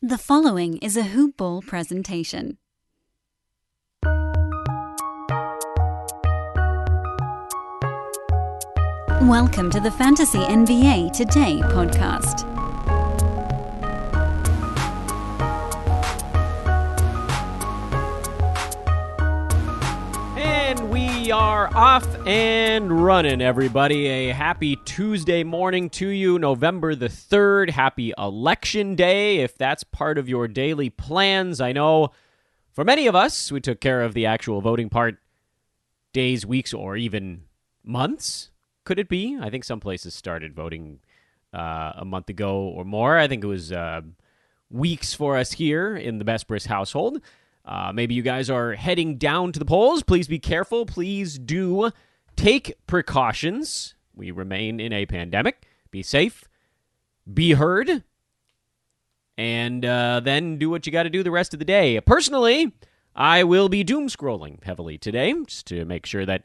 The following is a Hoop Ball presentation. Welcome to the Fantasy NBA Today podcast. And we are off and running, everybody. A happy Tuesday morning to you, November the 3rd. Happy Election Day, if that's part of your daily plans. I know for many of us, we took care of the actual voting part days, weeks, or even months. Could it be? I think some places started voting a month ago or more. I think it was weeks for us here in the Bespris household. Maybe you guys are heading down to the polls. Please be careful. Please do take precautions. We remain in a pandemic. Be safe. Be heard. And then do what you got to do the rest of the day. Personally, I will be doom scrolling heavily today just to make sure that,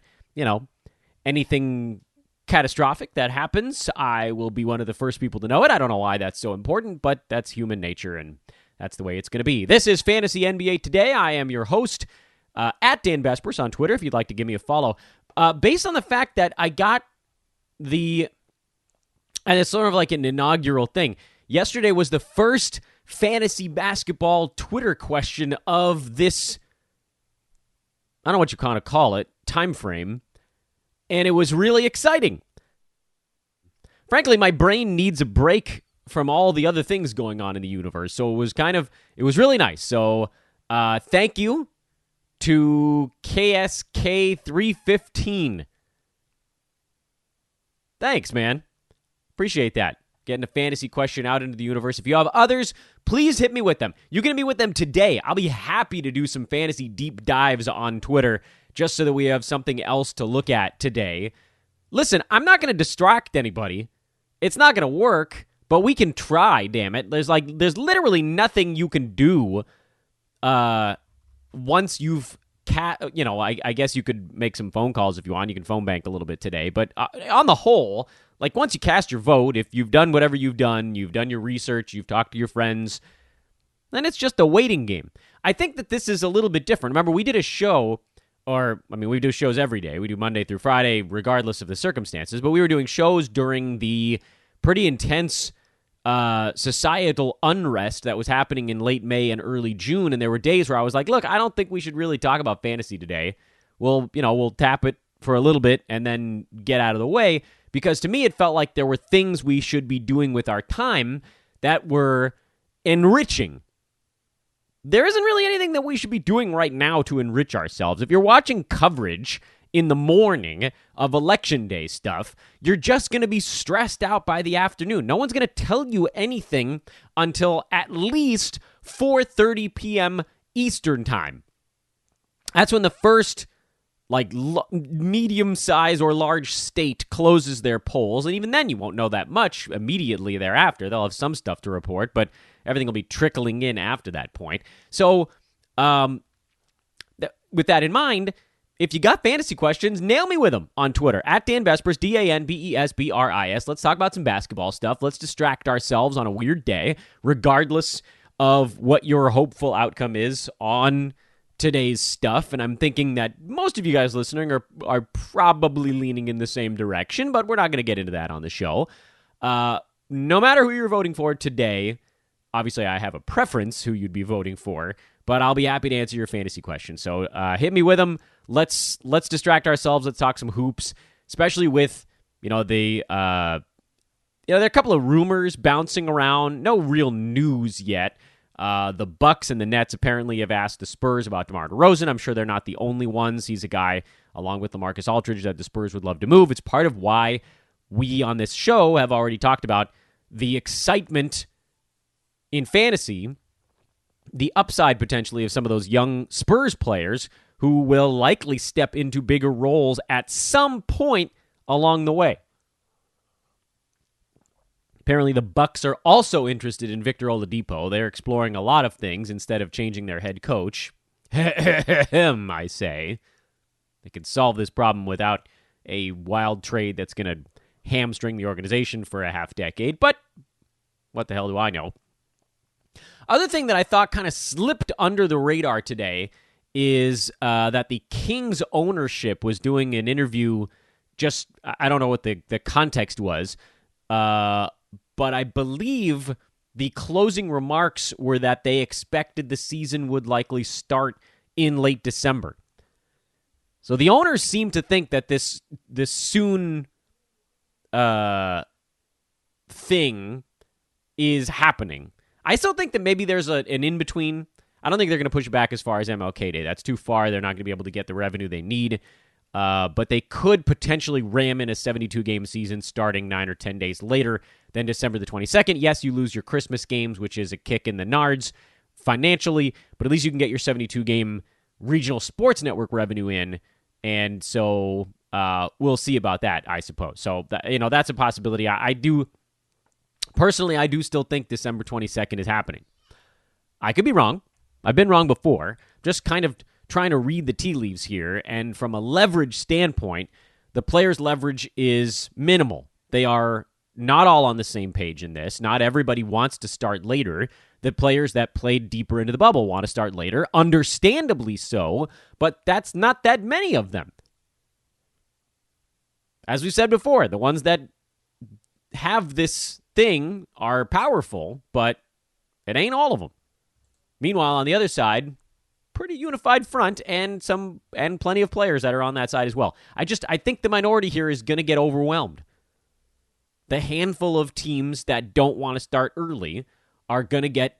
anything catastrophic that happens, I will be one of the first people to know it. I don't know why that's so important, but that's human nature, and that's the way it's going to be. This is Fantasy NBA Today. I am your host, at Dan Vespers on Twitter, if you'd like to give me a follow. Based on the fact that I got and it's sort of like an inaugural thing. Yesterday was the first fantasy basketball Twitter question of this, I don't know what you kind of call it, time frame. And it was really exciting. Frankly, my brain needs a break from all the other things going on in the universe. So it was really nice. So thank you to KSK315. Thanks, man. Appreciate that. Getting a fantasy question out into the universe. If you have others, please hit me with them. You're going to be with them today. I'll be happy to do some fantasy deep dives on Twitter just so that we have something else to look at today. Listen, I'm not going to distract anybody. It's not going to work, but we can try, damn it. There's literally nothing you can do once you've I guess you could make some phone calls if you want. You can phone bank a little bit today. But on the whole, once you cast your vote, if you've done whatever you've done your research, you've talked to your friends, then it's just a waiting game. I think that this is a little bit different. Remember, we did a show, we do shows every day. We do Monday through Friday, regardless of the circumstances. But we were doing shows during the pretty intense societal unrest that was happening in late May and early June. And there were days where I was like, look, I don't think we should really talk about fantasy today. We'll tap it for a little bit and then get out of the way. Because to me, it felt like there were things we should be doing with our time that were enriching. There isn't really anything that we should be doing right now to enrich ourselves. If you're watching coverage in the morning of Election Day stuff, you're just going to be stressed out by the afternoon. No one's going to tell you anything until at least 4:30 p.m. Eastern time. That's when the first medium-size or large state closes their polls, and even then you won't know that much immediately thereafter. They'll have some stuff to report, but everything will be trickling in after that point. So, with that in mind, if you got fantasy questions, nail me with them on Twitter, at Dan Vespers, DanBesbris. Let's talk about some basketball stuff. Let's distract ourselves on a weird day, regardless of what your hopeful outcome is on today's stuff. And I'm thinking that most of you guys listening are probably leaning in the same direction, but we're not going to get into that on the show. No matter who you're voting for today, obviously I have a preference who you'd be voting for, but I'll be happy to answer your fantasy questions. So hit me with them. Let's distract ourselves. Let's talk some hoops, especially with there are a couple of rumors bouncing around. No real news yet. The Bucks and the Nets apparently have asked the Spurs about DeMar DeRozan. I'm sure they're not the only ones. He's a guy, along with Lamarcus Aldridge, that the Spurs would love to move. It's part of why we on this show have already talked about the excitement in fantasy, the upside potentially of some of those young Spurs players who will likely step into bigger roles at some point along the way. Apparently, the Bucks are also interested in Victor Oladipo. They're exploring a lot of things instead of changing their head coach. I say. They could solve this problem without a wild trade that's going to hamstring the organization for a half decade, but what the hell do I know? Other thing that I thought kind of slipped under the radar today is that the Kings ownership was doing an interview. Just, I don't know what the context was, but I believe the closing remarks were that they expected the season would likely start in late December. So the owners seem to think that this soon thing is happening. I still think that maybe there's an in-between. I don't think they're going to push back as far as MLK Day. That's too far. They're not going to be able to get the revenue they need. But they could potentially ram in a 72-game season starting 9 or 10 days later than December the 22nd. Yes, you lose your Christmas games, which is a kick in the nards financially, but at least you can get your 72-game regional sports network revenue in. And so we'll see about that, I suppose. So, that's a possibility. I do still think December 22nd is happening. I could be wrong. I've been wrong before. Just kind of trying to read the tea leaves here. And from a leverage standpoint, the players' leverage is minimal. They are not all on the same page in this. Not everybody wants to start later. The players that played deeper into the bubble want to start later, understandably so, but that's not that many of them. As we said before, the ones that have this thing are powerful, but it ain't all of them. Meanwhile, on the other side, pretty unified front and plenty of players that are on that side as well. I think the minority here is going to get overwhelmed. The handful of teams that don't want to start early are going to get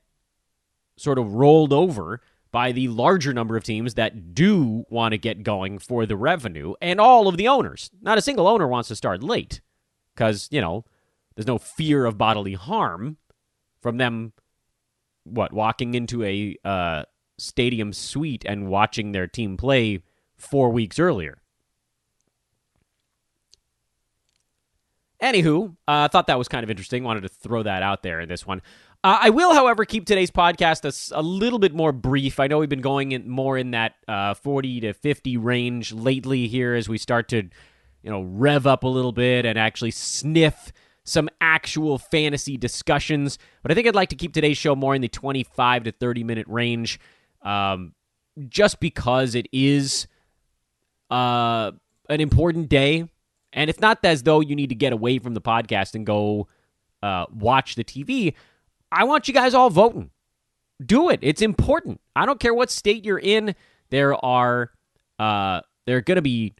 sort of rolled over by the larger number of teams that do want to get going for the revenue, and all of the owners. Not a single owner wants to start late because, there's no fear of bodily harm from them, walking into a stadium suite and watching their team play 4 weeks earlier. Anywho, I thought that was kind of interesting. Wanted to throw that out there in this one. I will, however, keep today's podcast a little bit more brief. I know we've been going more in that 40 to 50 range lately here as we start to, rev up a little bit and actually sniff some actual fantasy discussions. But I think I'd like to keep today's show more in the 25 to 30-minute range, just because it is an important day. And it's not as though you need to get away from the podcast and go watch the TV. I want you guys all voting. Do it. It's important. I don't care what state you're in. There are going to be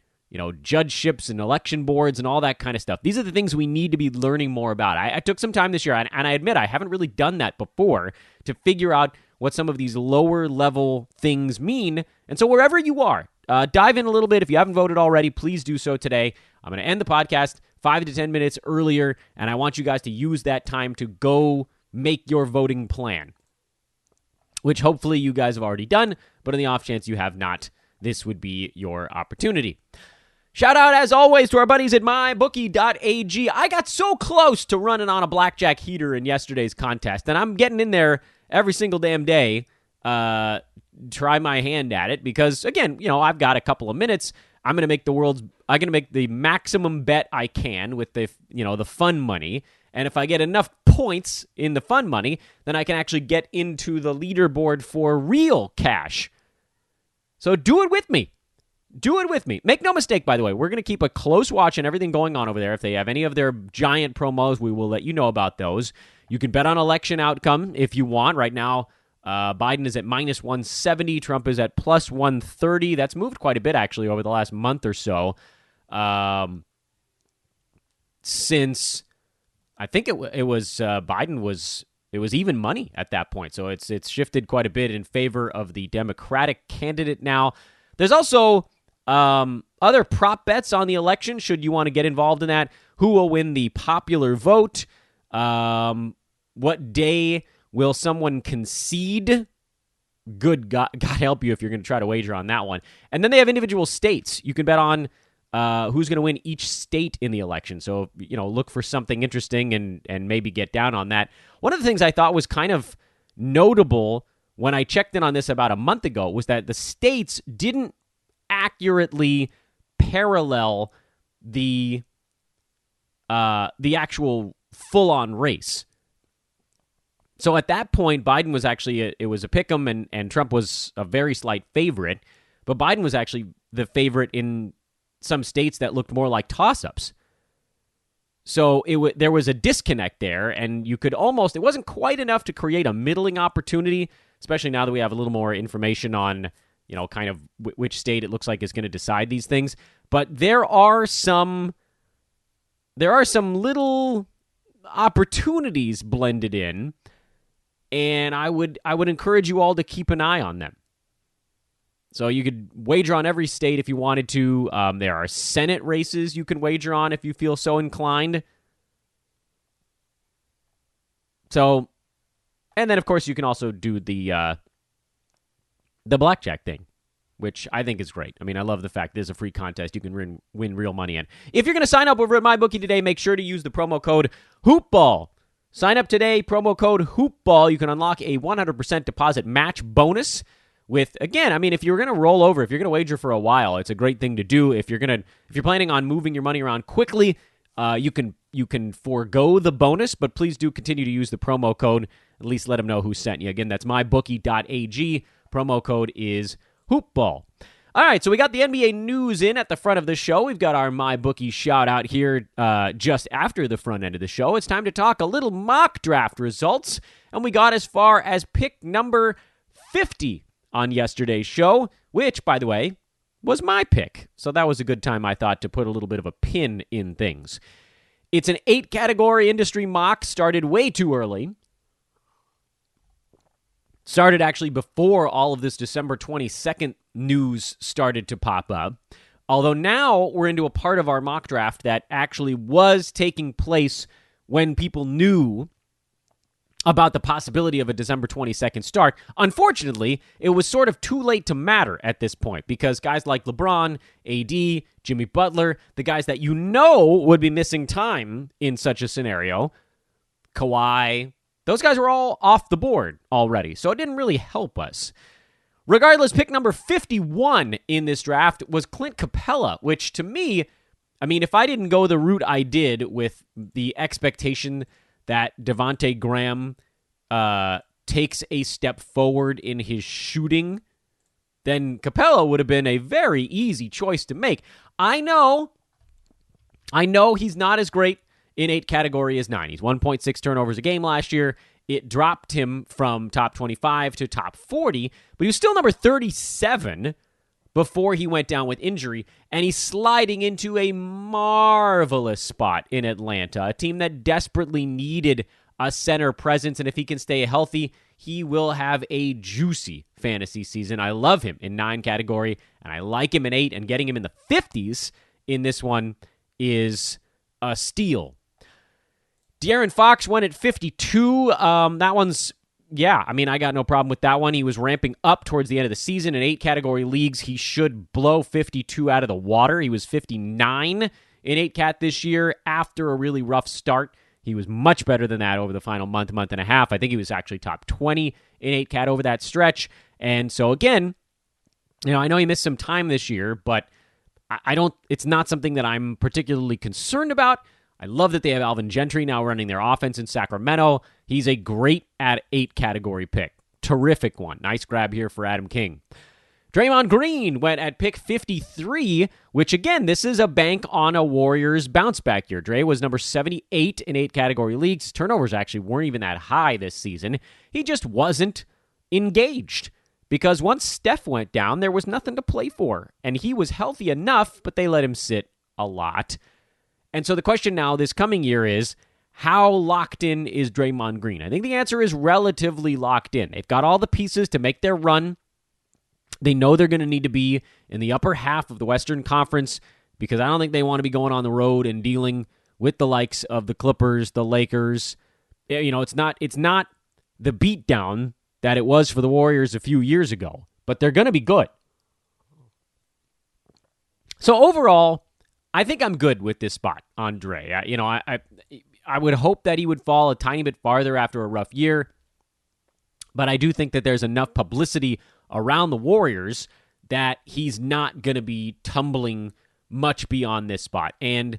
judgeships and election boards and all that kind of stuff. These are the things we need to be learning more about. I took some time this year, and I admit I haven't really done that before, to figure out what some of these lower level things mean. And so wherever you are, dive in a little bit. If you haven't voted already, please do so today. I'm going to end the podcast 5 to 10 minutes earlier, and I want you guys to use that time to go make your voting plan, which hopefully you guys have already done, but in the off chance you have not, this would be your opportunity. Shout out, as always, to our buddies at mybookie.ag. I got so close to running on a blackjack heater in yesterday's contest, and I'm getting in there every single damn day, try my hand at it, because, again, I've got a couple of minutes. I'm going to make the maximum bet I can with the fun money, and if I get enough points in the fun money, then I can actually get into the leaderboard for real cash. So do it with me. Do it with me. Make no mistake, by the way, we're going to keep a close watch on everything going on over there. If they have any of their giant promos, we will let you know about those. You can bet on election outcome if you want. Right now, Biden is at minus 170. Trump is at plus 130. That's moved quite a bit, actually, over the last month or so. Since I think it was Biden was, it was even money at that point. So it's shifted quite a bit in favor of the Democratic candidate now. There's also other prop bets on the election, should you want to get involved in that. Who will win the popular vote? What day will someone concede? Good God help you if you're going to try to wager on that one. And then they have individual states. You can bet on who's going to win each state in the election. So, look for something interesting and maybe get down on that. One of the things I thought was kind of notable when I checked in on this about a month ago was that the states didn't accurately parallel the actual full-on race. So at that point, Biden was actually, it was a pick'em, and Trump was a very slight favorite. But Biden was actually the favorite in some states that looked more like toss-ups. So there was a disconnect there, and you could almost, it wasn't quite enough to create a middling opportunity, especially now that we have a little more information on, kind of which state it looks like is going to decide these things. But there are some little opportunities blended in, and I would encourage you all to keep an eye on them. So you could wager on every state if you wanted to. There are Senate races you can wager on if you feel so inclined. So, and then of course you can also do the blackjack thing, which I think is great. I mean, I love the fact there's a free contest you can win real money in. If you're going to sign up over at MyBookie today, make sure to use the promo code HoopBall. Sign up today, promo code HoopBall. You can unlock a 100% deposit match bonus. With, again, I mean, if you're going to roll over, if you're going to wager for a while, it's a great thing to do. If you're planning on moving your money around quickly, you can forego the bonus, but please do continue to use the promo code. At least let them know who sent you. Again, that's mybookie.ag. Promo code is HoopBall. All right, so we got the NBA news in at the front of the show. We've got our MyBookie shout-out here just after the front end of the show. It's time to talk a little mock draft results, and we got as far as pick number 50 on yesterday's show, which, by the way, was my pick. So that was a good time, I thought, to put a little bit of a pin in things. It's an 8-category industry mock, started way too early. Started actually before all of this December 22nd news started to pop up. Although now we're into a part of our mock draft that actually was taking place when people knew about the possibility of a December 22nd start. Unfortunately, it was sort of too late to matter at this point because guys like LeBron, AD, Jimmy Butler, the guys that would be missing time in such a scenario, Kawhi, those guys were all off the board already, so it didn't really help us. Regardless, pick number 51 in this draft was Clint Capela, which to me, I mean, if I didn't go the route I did with the expectation that Devontae Graham takes a step forward in his shooting, then Capela would have been a very easy choice to make. I know he's not as great in 8 category as 9. He's 1.6 turnovers a game last year. It dropped him from top 25 to top 40, but he was still number 37 before he went down with injury, and he's sliding into a marvelous spot in Atlanta, a team that desperately needed a center presence, and if he can stay healthy, he will have a juicy fantasy season. I love him in 9 category, and I like him in 8, and getting him in the 50s in this one is a steal. De'Aaron Fox went at 52. That one's, I mean, I got no problem with that one. He was ramping up towards the end of the season. In 8 category leagues, he should blow 52 out of the water. He was 59 in 8-cat this year after a really rough start. He was much better than that over the final month and a half. I think he was actually top 20 in 8-cat over that stretch. And so, again, I know he missed some time this year, but it's not something that I'm particularly concerned about. I love that they have Alvin Gentry now running their offense in Sacramento. He's a great at 8 category pick. Terrific one. Nice grab here for Adam King. Draymond Green went at pick 53, which again, this is a bank on a Warriors bounce back year. Dre was number 78 in 8 category leagues. Turnovers actually weren't even that high this season. He just wasn't engaged because once Steph went down, there was nothing to play for. And he was healthy enough, but they let him sit a lot. And so the question now this coming year is, how locked in is Draymond Green? I think the answer is relatively locked in. They've got all the pieces to make their run. They know they're going to need to be in the upper half of the Western Conference because I don't think they want to be going on the road and dealing with the likes of the Clippers, the Lakers. It's not the beatdown that it was for the Warriors a few years ago, but they're going to be good. So overall, I think I'm good with this spot on Dre. I would hope that he would fall a tiny bit farther after a rough year, but I do think that there's enough publicity around the Warriors that he's not going to be tumbling much beyond this spot. And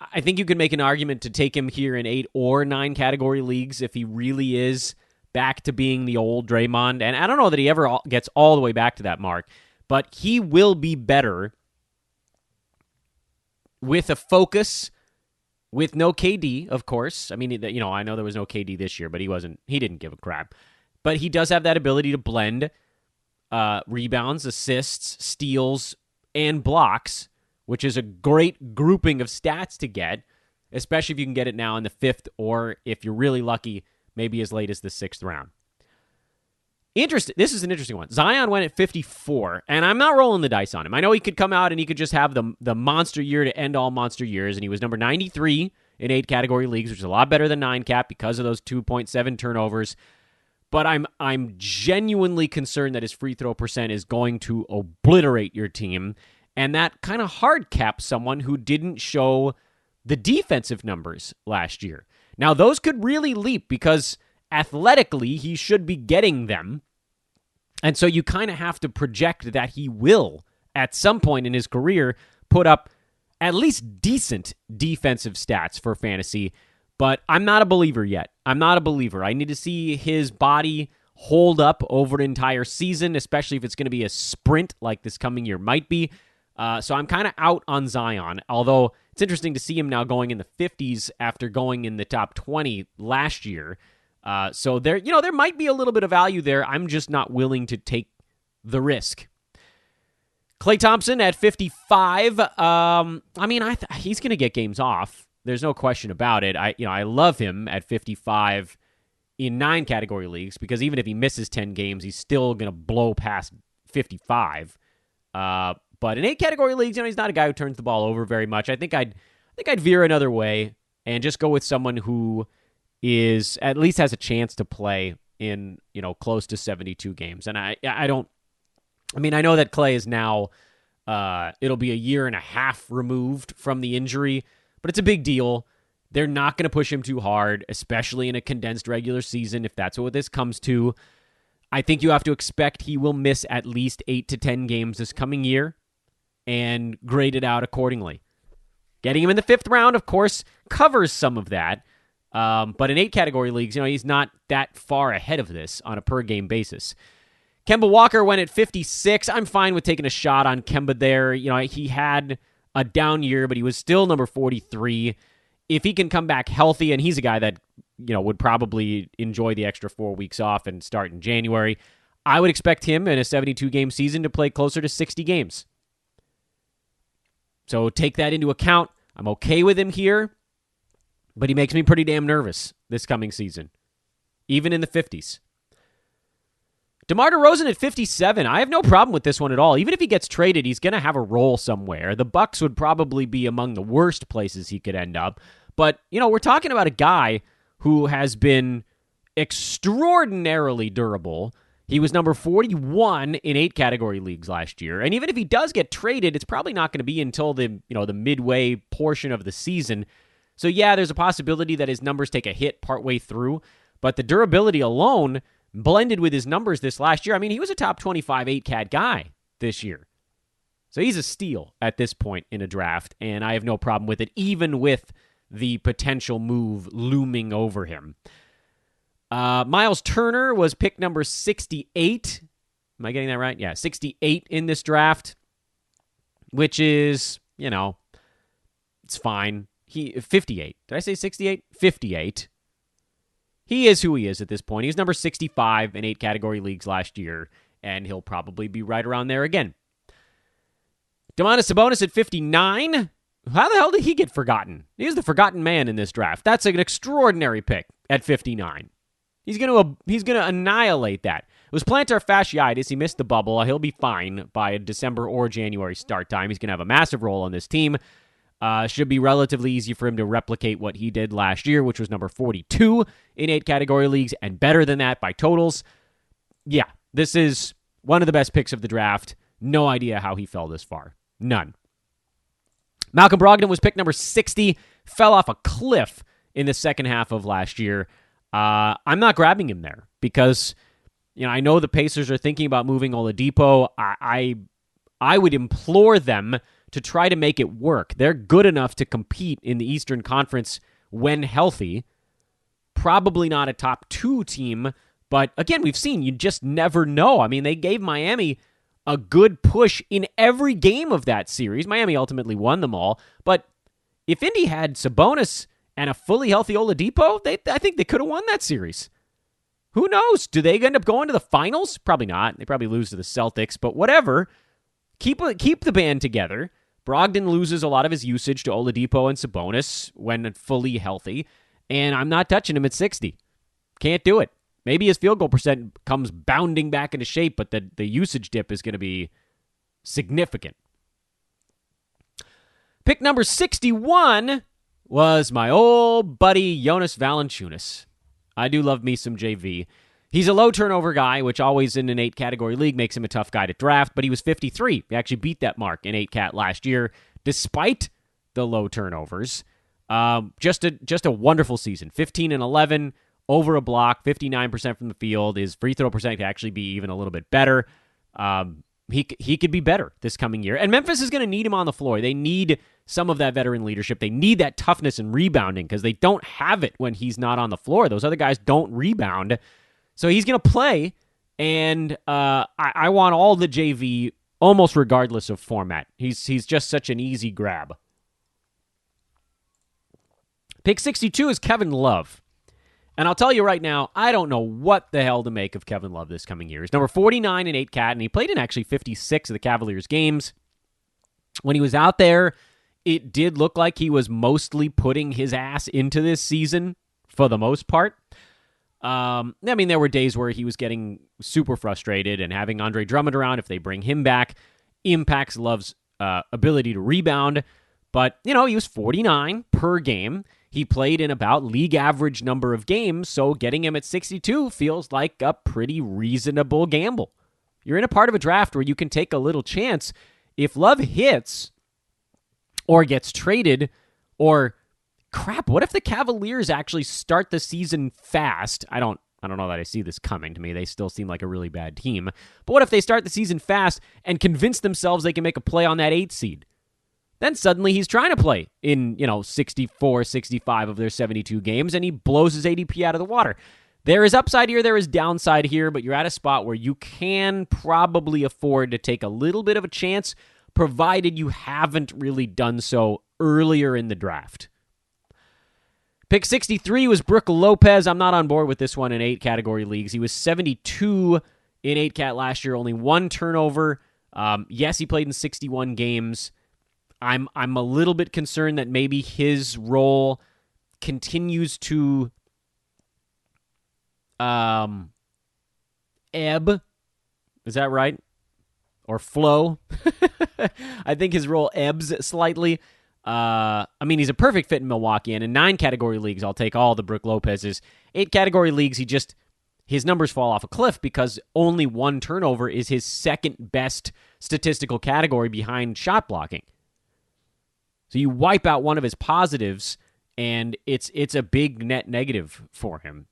I think you could make an argument to take him here in 8 or 9 category leagues if he really is back to being the old Draymond. And I don't know that he ever gets all the way back to that mark, but he will be better with a focus, with no KD, of course. I mean, I know there was no KD this year, but he didn't give a crap. But he does have that ability to blend rebounds, assists, steals, and blocks, which is a great grouping of stats to get, especially if you can get it now in the 5th, or if you're really lucky, maybe as late as the 6th round. This is an interesting one. Zion went at 54, and I'm not rolling the dice on him. I know he could come out and he could just have the monster year to end all monster years, and he was number 93 in 8 category leagues, which is a lot better than 9 cap because of those 2.7 turnovers. But I'm genuinely concerned that his free throw percent is going to obliterate your team, and that kind of hard caps someone who didn't show the defensive numbers last year. Now, those could really leap because athletically he should be getting them, and so you kind of have to project that he will, at some point in his career, put up at least decent defensive stats for fantasy. But I'm not a believer yet. I'm not a believer. I need to see his body hold up over an entire season, especially if it's going to be a sprint like this coming year might be. So I'm kind of out on Zion, although it's interesting to see him now going in the 50s after going in the top 20 last year. So there might be a little bit of value there. I'm just not willing to take the risk. Klay Thompson at 55. He's going to get games off. There's no question about it. I love him at 55 in 9 category leagues because even if he misses 10 games, he's still going to blow past 55. But in 8 category leagues, he's not a guy who turns the ball over very much. I think I'd veer another way and just go with someone who is at least has a chance to play in close to 72 games. And I know that Klay is now it'll be a year and a half removed from the injury, but it's a big deal. They're not going to push him too hard, especially in a condensed regular season, if that's what this comes to. I think you have to expect he will miss at least 8 to 10 games this coming year and grade it out accordingly. Getting him in the 5th round, of course, covers some of that. But in 8 category leagues, he's not that far ahead of this on a per-game basis. Kemba Walker went at 56. I'm fine with taking a shot on Kemba there. He had a down year, but he was still number 43. If he can come back healthy, and he's a guy that would probably enjoy the extra 4 weeks off and start in January, I would expect him in a 72-game season to play closer to 60 games. So take that into account. I'm okay with him here, but he makes me pretty damn nervous this coming season, even in the 50s. DeMar DeRozan at 57. I have no problem with this one at all. Even if he gets traded, he's going to have a role somewhere. The Bucks would probably be among the worst places he could end up. But, we're talking about a guy who has been extraordinarily durable. He was number 41 in 8 category leagues last year. And even if he does get traded, it's probably not going to be until the midway portion of the season. So yeah, there's a possibility that his numbers take a hit partway through. But the durability alone, blended with his numbers this last year, he was a top 25 8-cat guy this year. So he's a steal at this point in a draft, and I have no problem with it, even with the potential move looming over him. Miles Turner was pick number 68. Am I getting that right? Yeah, 68 in this draft, which is, it's fine. 58. Did I say 68? 58. He is who he is at this point. He was number 65 in 8 category leagues last year, and he'll probably be right around there again. Domantas Sabonis at 59. How the hell did he get forgotten? He's the forgotten man in this draft. That's an extraordinary pick at 59. He's going to annihilate that. It was plantar fasciitis. He missed the bubble. He'll be fine by a December or January start time. He's going to have a massive role on this team. Should be relatively easy for him to replicate what he did last year, which was number 42 in 8 category leagues, and better than that by totals. Yeah, this is one of the best picks of the draft. No idea how he fell this far. None. Malcolm Brogdon was pick number 60, fell off a cliff in the second half of last year. I'm not grabbing him there because, I know the Pacers are thinking about moving Oladipo. I would implore them to try to make it work. They're good enough to compete in the Eastern Conference when healthy. Probably not a top 2 team, but again, we've seen you just never know. I mean, they gave Miami a good push in every game of that series. Miami ultimately won them all, but if Indy had Sabonis and a fully healthy Oladipo, I think they could have won that series. Who knows? Do they end up going to the finals? Probably not. They probably lose to the Celtics, but whatever. Keep the band together. Brogdon loses a lot of his usage to Oladipo and Sabonis when fully healthy, and I'm not touching him at 60. Can't do it. Maybe his field goal percent comes bounding back into shape, but the usage dip is going to be significant. Pick number 61 was my old buddy Jonas Valenciunas. I do love me some JV. He's a low turnover guy, which always in an 8-category league makes him a tough guy to draft, but he was 53. He actually beat that mark in 8-cat last year, despite the low turnovers. Just a wonderful season. 15 and 11, over a block, 59% from the field. His free throw percent could actually be even a little bit better. He could be better this coming year. And Memphis is going to need him on the floor. They need some of that veteran leadership. They need that toughness and rebounding because they don't have it when he's not on the floor. Those other guys don't rebound. So he's going to play, and I want all the JV almost regardless of format. He's just such an easy grab. Pick 62 is Kevin Love. And I'll tell you right now, I don't know what the hell to make of Kevin Love this coming year. He's number 49 in 8-cat, and he played in actually 56 of the Cavaliers games. When he was out there, it did look like he was mostly putting his ass into this season for the most part. I mean, there were days where he was getting super frustrated, and having Andre Drummond around, if they bring him back, impacts Love's ability to rebound. But, he was 49 per game. He played in about league average number of games, so getting him at 62 feels like a pretty reasonable gamble. You're in a part of a draft where you can take a little chance. If Love hits or gets traded, or crap, what if the Cavaliers actually start the season fast? I don't know that I see this coming. To me, they still seem like a really bad team. But what if they start the season fast and convince themselves they can make a play on that 8 seed? Then suddenly he's trying to play in, 64, 65 of their 72 games, and he blows his ADP out of the water. There is upside here, there is downside here, but you're at a spot where you can probably afford to take a little bit of a chance, provided you haven't really done so earlier in the draft. Pick 63 was Brook Lopez. I'm not on board with this one in 8-category leagues. He was 72 in 8-cat last year, only 1 turnover. Yes, he played in 61 games. I'm a little bit concerned that maybe his role continues to ebb. Is that right? Or flow? I think his role ebbs slightly. He's a perfect fit in Milwaukee, and in 9-category leagues, I'll take all the Brook Lopez's. 8-category leagues, his numbers fall off a cliff because only 1 turnover is his second best statistical category behind shot blocking. So you wipe out one of his positives, and it's a big net negative for him.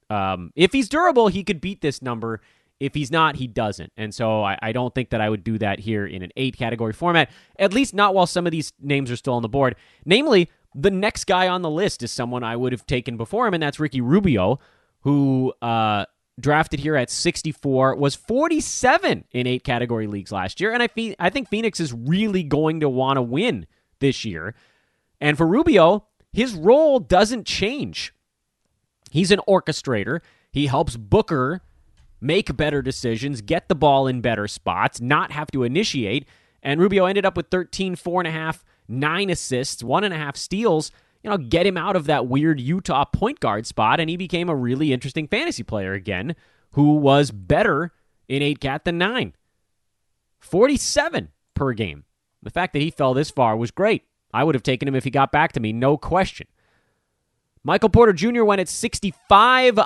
If he's durable, he could beat this number. If he's not, he doesn't. And so I don't think that I would do that here in an 8-category format, at least not while some of these names are still on the board. Namely, the next guy on the list is someone I would have taken before him, and that's Ricky Rubio, who drafted here at 64, was 47 in 8-category leagues last year, and I think Phoenix is really going to want to win this year. And for Rubio, his role doesn't change. He's an orchestrator. He helps Booker make better decisions, get the ball in better spots, not have to initiate. And Rubio ended up with 13, 4.5, 9 assists, 1.5 steals, get him out of that weird Utah point guard spot, and he became a really interesting fantasy player again, who was better in 8-cat than 9. 47 per game. The fact that he fell this far was great. I would have taken him if he got back to me, no question. Michael Porter Jr. went at 65.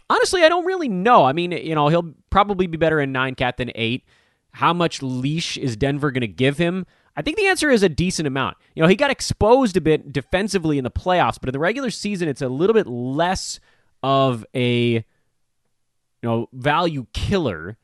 Honestly, I don't really know. I mean, he'll probably be better in 9-cat than 8. How much leash is Denver going to give him? I think the answer is a decent amount. He got exposed a bit defensively in the playoffs, but in the regular season, it's a little bit less of a value killer.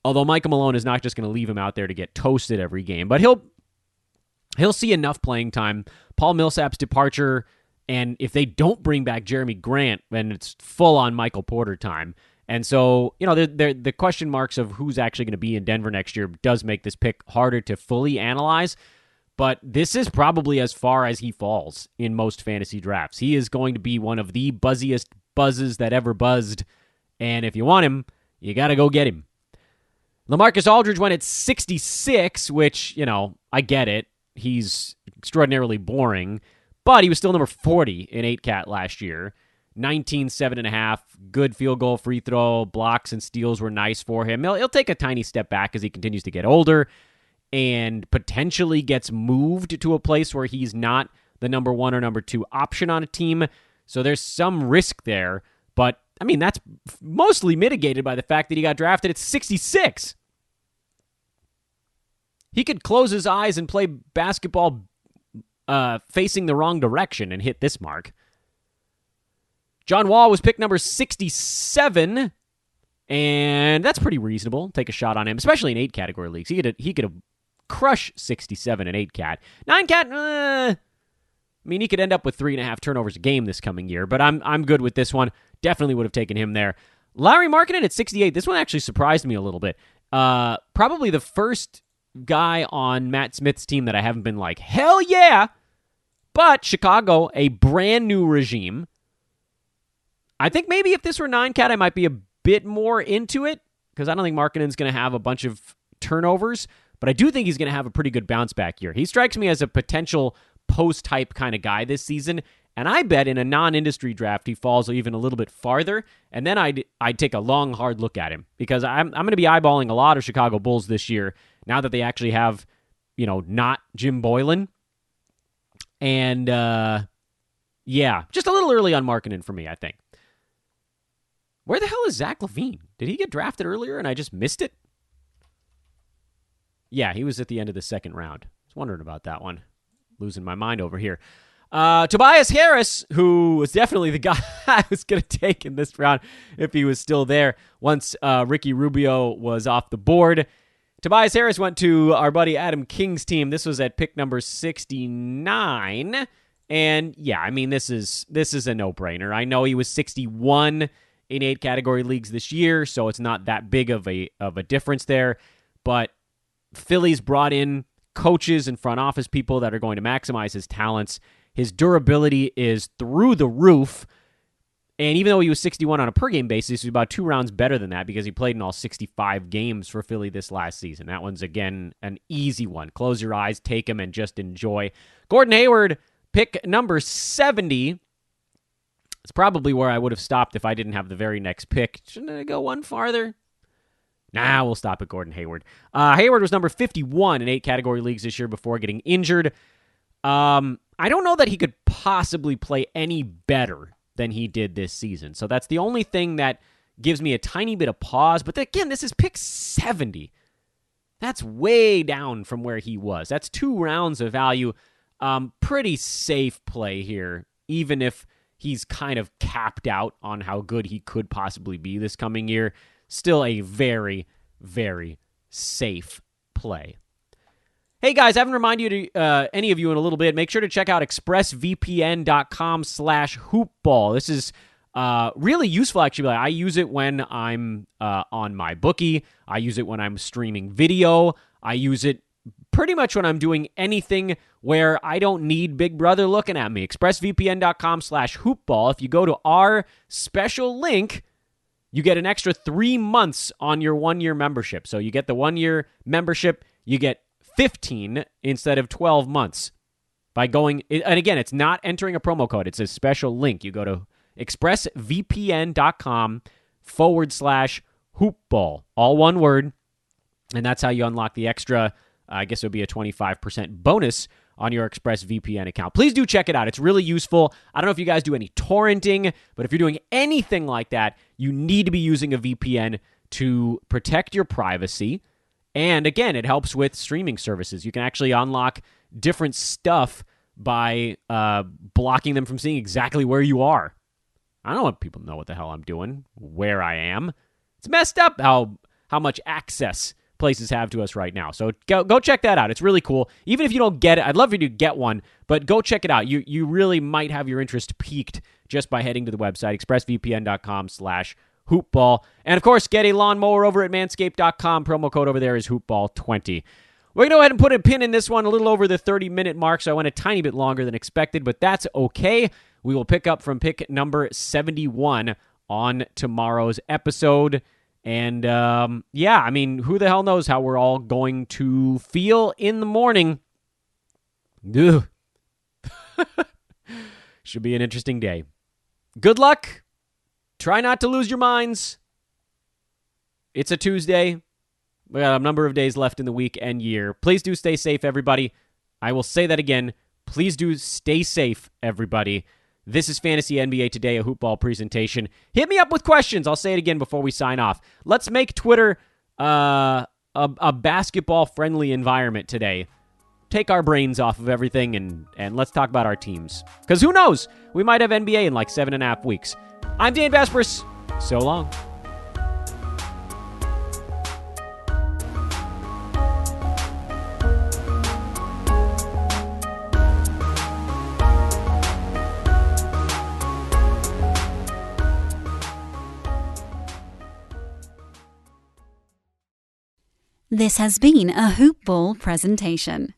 Although Michael Malone is not just going to leave him out there to get toasted every game, but he'll see enough playing time. Paul Millsap's departure, and if they don't bring back Jeremy Grant, then it's full-on Michael Porter time. And so, the question marks of who's actually going to be in Denver next year does make this pick harder to fully analyze. But this is probably as far as he falls in most fantasy drafts. He is going to be one of the buzziest buzzes that ever buzzed. And if you want him, you got to go get him. Lamarcus Aldridge went at 66, which, I get it. He's extraordinarily boring. But he was still number 40 in 8-cat last year. 19, 7.5, good field goal, free throw, blocks and steals were nice for him. He'll take a tiny step back as he continues to get older and potentially gets moved to a place where he's not the number 1 or number 2 option on a team. So there's some risk there. But, that's mostly mitigated by the fact that he got drafted at 66. He could close his eyes and play basketball facing the wrong direction and hit this mark. John Wall was picked number 67, and that's pretty reasonable. Take a shot on him, especially in 8-category leagues. He could have crushed 67 in 8-cat. 9-cat, he could end up with 3.5 turnovers a game this coming year, but I'm good with this one. Definitely would have taken him there. Larry Markkinen at 68. This one actually surprised me a little bit. Probably the first guy on Matt Smith's team that I haven't been like, hell yeah! But Chicago, a brand new regime. I think maybe if this were 9-cat, I might be a bit more into it because I don't think Markkinen's going to have a bunch of turnovers, but I do think he's going to have a pretty good bounce back year. He strikes me as a potential post-type kind of guy this season, and I bet in a non-industry draft he falls even a little bit farther, and then I'd take a long, hard look at him because I'm going to be eyeballing a lot of Chicago Bulls this year now that they actually have, not Jim Boylan. And, just a little early on Markkinen for me, I think. Where the hell is Zach LaVine? Did he get drafted earlier and I just missed it? Yeah, he was at the end of the second round. I was wondering about that one. Losing my mind over here. Tobias Harris, who was definitely the guy I was going to take in this round if he was still there once Ricky Rubio was off the board. Tobias Harris went to our buddy Adam King's team. This was at pick number 69. And yeah, this is a no-brainer. I know he was 61 in 8-category leagues this year, so it's not that big of a difference there. But Philly's brought in coaches and front office people that are going to maximize his talents. His durability is through the roof. And even though he was 61 on a per-game basis, he's about 2 rounds better than that because he played in all 65 games for Philly this last season. That one's, again, an easy one. Close your eyes, take him, and just enjoy. Gordon Hayward, pick number 70. It's probably where I would have stopped if I didn't have the very next pick. Shouldn't I go one farther? Nah, we'll stop at Gordon Hayward. Hayward was number 51 in 8-category leagues this year before getting injured. I don't know that he could possibly play any better than he did this season. So that's the only thing that gives me a tiny bit of pause. But again, this is pick 70. That's way down from where he was. That's 2 rounds of value. Pretty safe play here, even if he's kind of capped out on how good he could possibly be this coming year. Still a very, very safe play. Hey guys, I haven't reminded you to, any of you in a little bit, make sure to check out expressvpn.com/hoopball. This is really useful, actually. I use it when I'm on my bookie. I use it when I'm streaming video. I use it pretty much when I'm doing anything where I don't need Big Brother looking at me. expressvpn.com/hoopball. If you go to our special link, you get an extra 3 months on your 1-year membership. So you get the 1-year membership, you get 15 instead of 12 months by going, and again, it's not entering a promo code. It's a special link. You go to expressvpn.com/hoopball, all one word, and that's how you unlock the extra, I guess it would be a 25% bonus on your ExpressVPN account. Please do check it out. It's really useful. I don't know if you guys do any torrenting, but if you're doing anything like that, you need to be using a VPN to protect your privacy. And again, it helps with streaming services. You can actually unlock different stuff by blocking them from seeing exactly where you are. I don't want people to know what the hell I'm doing, where I am. It's messed up how how much access places have to us right now. So go check that out. It's really cool. Even if you don't get it, I'd love for you to get one, but go check it out. You really might have your interest piqued just by heading to the website, expressvpn.com/hoopball. And of course, get a lawnmower over at manscaped.com. Promo code over there is hoopball20. We're going to go ahead and put a pin in this one, a little over the 30-minute mark, so I went a tiny bit longer than expected, but that's okay. We will pick up from pick number 71 on tomorrow's episode. And, yeah, I mean, who the hell knows how we're all going to feel in the morning. Ugh. Should be an interesting day. Good luck. Try not to lose your minds. It's a Tuesday. We got a number of days left in the week and year. Please do stay safe, everybody. I will say that again. Please do stay safe, everybody. This is Fantasy NBA Today, a hoopball presentation. Hit me up with questions. I'll say it again before we sign off. Let's make Twitter a basketball-friendly environment today. Take our brains off of everything and let's talk about our teams. Because who knows? We might have NBA in like 7.5 weeks. I'm Dan Vespers. So long. This has been a Hoop Ball presentation.